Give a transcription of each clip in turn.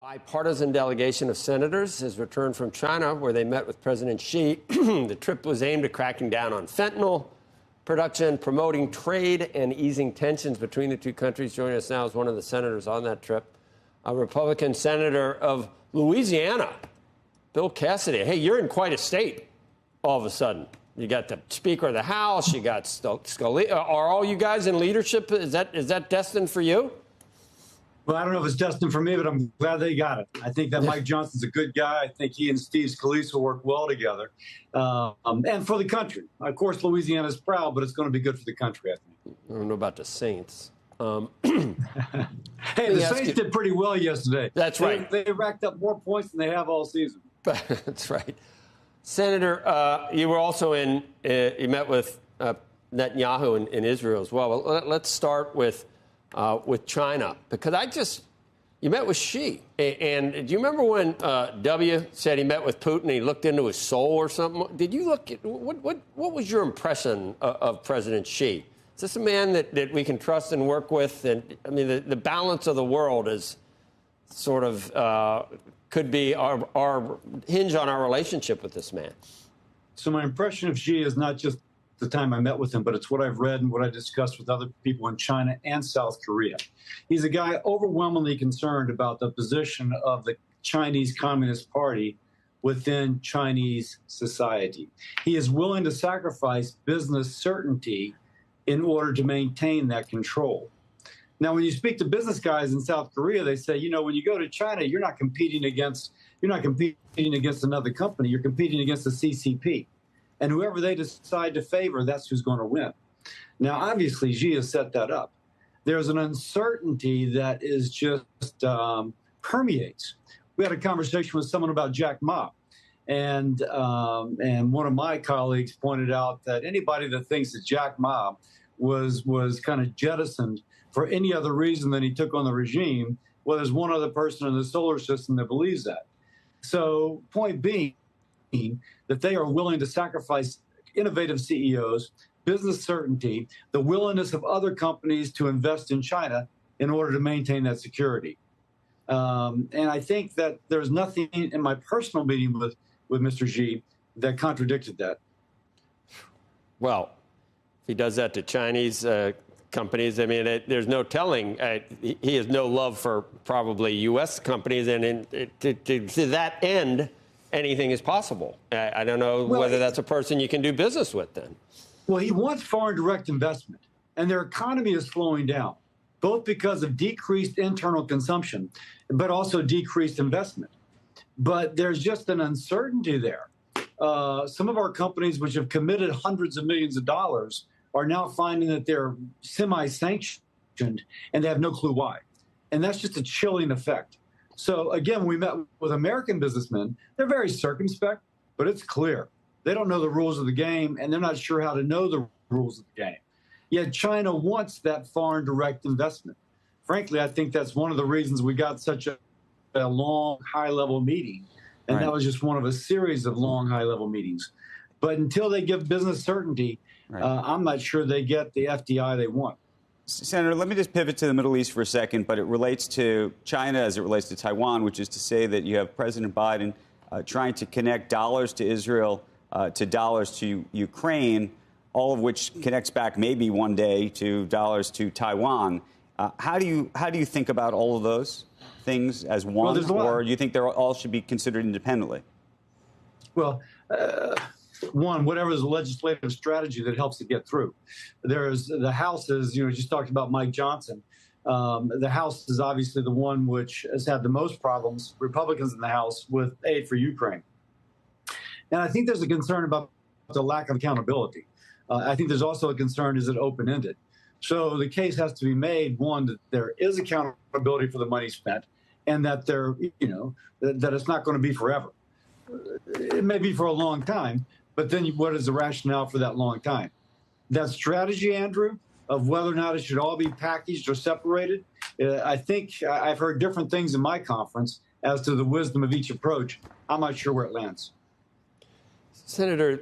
Bipartisan delegation of senators has returned from China, where they met with President Xi. The trip was aimed at cracking down on fentanyl production, promoting trade, and easing tensions between the two countries. Joining us now is one of the senators on that trip, a Republican senator of Louisiana, Bill Cassidy. Hey, you're in quite a state all of a sudden. You got the Speaker of the House, you got Scalia. Are all you guys in leadership? Is that destined for you? Well, I don't know if it's destined for me, but I'm glad they got it. I think that Mike Johnson's a good guy. I think he and Steve Scalise will work well together. And for the country. Of course, Louisiana's proud, but it's going to be good for the country, I think. I don't know about the Saints. Hey, the Saints did pretty well yesterday. That's right. They racked up more points than they have all season. That's right. Senator, you were also you met with Netanyahu in Israel as well. Let's start with China, because you met with Xi, and do you remember when W said he met with Putin, he looked into his soul or something? Did you look at, what was your impression of President Xi? Is this a man that we can trust and work with? And I mean, the balance of the world is sort of could be our hinge on our relationship with this man. So my impression of Xi is not just the time I met with him, but it's what I've read and what I discussed with other people in China and South Korea. He's a guy overwhelmingly concerned about the position of the Chinese Communist Party within Chinese society. He is willing to sacrifice business certainty in order to maintain that control. Now, when you speak to business guys in South Korea, they say, you know, when you go to China, you're not competing against another company. You're competing against the CCP. And whoever they decide to favor, that's who's going to win. Now, obviously, Xi has set that up. There's an uncertainty that is just permeates. We had a conversation with someone about Jack Ma, and one of my colleagues pointed out that anybody that thinks that Jack Ma was kind of jettisoned for any other reason than he took on the regime, well, there's one other person in the solar system that believes that. So, point being, that they are willing to sacrifice innovative CEOs, business certainty, the willingness of other companies to invest in China in order to maintain that security. And I think that there's nothing in my personal meeting with Mr. Xi that contradicted that. Well, if he does that to Chinese companies, I mean, there's no telling. He has no love for probably U.S. companies, and to that end, anything is possible. I don't know whether that's a person you can do business with then. Well, he wants foreign direct investment, and their economy is slowing down, both because of decreased internal consumption, but also decreased investment. But there's just an uncertainty there. Some of our companies, which have committed hundreds of millions of dollars, are now finding that they're semi-sanctioned, and they have no clue why. And that's just a chilling effect. So, again, when we met with American businessmen, they're very circumspect, but it's clear. They don't know the rules of the game, and they're not sure how to know the rules of the game. Yet China wants that foreign direct investment. Frankly, I think that's one of the reasons we got such a long, high-level meeting, and that was just one of a series of long, high-level meetings. But until they give business certainty, I'm not sure they get the FDI they want. Senator, let me just pivot to the Middle East for a second, but it relates to China as it relates to Taiwan, which is to say that you have President Biden trying to connect dollars to Israel to dollars to Ukraine, all of which connects back maybe one day to dollars to Taiwan. How do you think about all of those things as one, or do you think they all should be considered independently? Well, one, whatever is the legislative strategy that helps it get through. There's the House is, just talked about Mike Johnson. The House is obviously the one which has had the most problems, Republicans in the House, with aid for Ukraine. And I think there's a concern about the lack of accountability. I think there's also a concern, is it open-ended? So the case has to be made, one, that there is accountability for the money spent, and that that it's not going to be forever. It may be for a long time, but then what is the rationale for that long time? That strategy, Andrew, of whether or not it should all be packaged or separated, I think I've heard different things in my conference as to the wisdom of each approach. I'm not sure where it lands. Senator,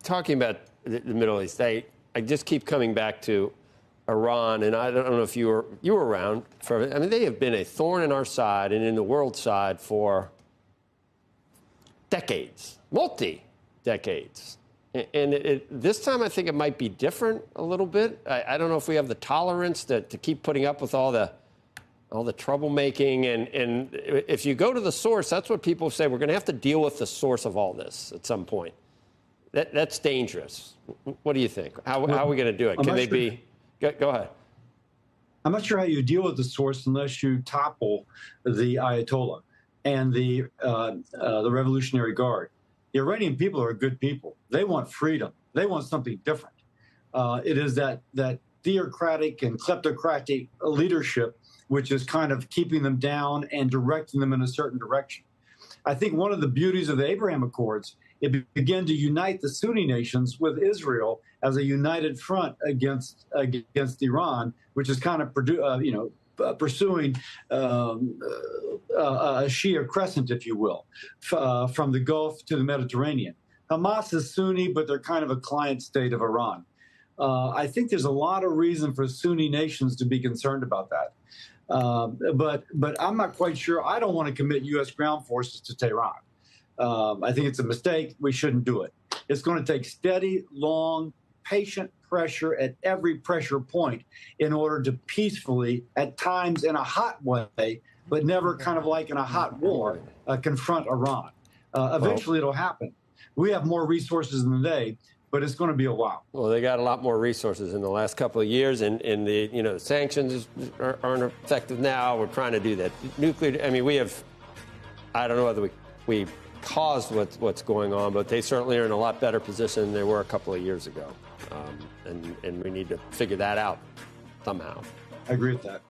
talking about the Middle East, I just keep coming back to Iran, and I don't know if you were around for it. I mean, they have been a thorn in our side and in the world side for decades, multi-decades. And this time, I think it might be different a little bit. I don't know if we have the tolerance to keep putting up with all the troublemaking. And if you go to the source, that's what people say. We're going to have to deal with the source of all this at some point. That's dangerous. What do you think? How are we going to do it? Can they be? Go ahead. I'm not sure how you deal with the source unless you topple the Ayatollah and the Revolutionary Guard. The Iranian people are good people. They want freedom. They want something different. It is that theocratic and kleptocratic leadership which is kind of keeping them down and directing them in a certain direction. I think one of the beauties of the Abraham Accords, it began to unite the Sunni nations with Israel as a united front against Iran, which is kind of pursuing a Shia crescent, if you will, from the Gulf to the Mediterranean. Hamas is Sunni, but they're kind of a client state of Iran. I think there's a lot of reason for Sunni nations to be concerned about that. But I'm not quite sure. I don't want to commit U.S. ground forces to Tehran. I think it's a mistake. We shouldn't do it. It's going to take steady, long, patient pressure at every pressure point in order to peacefully, at times in a hot way, but never kind of like in a hot war, confront Iran. Eventually, it'll happen. We have more resources than they, but it's going to be a while. Well, they got a lot more resources in the last couple of years, and the sanctions aren't effective now. We're trying to do that. Nuclear. I mean, we have. I don't know whether we caused what's going on, but they certainly are in a lot better position than they were a couple of years ago, and we need to figure that out somehow. I agree with that.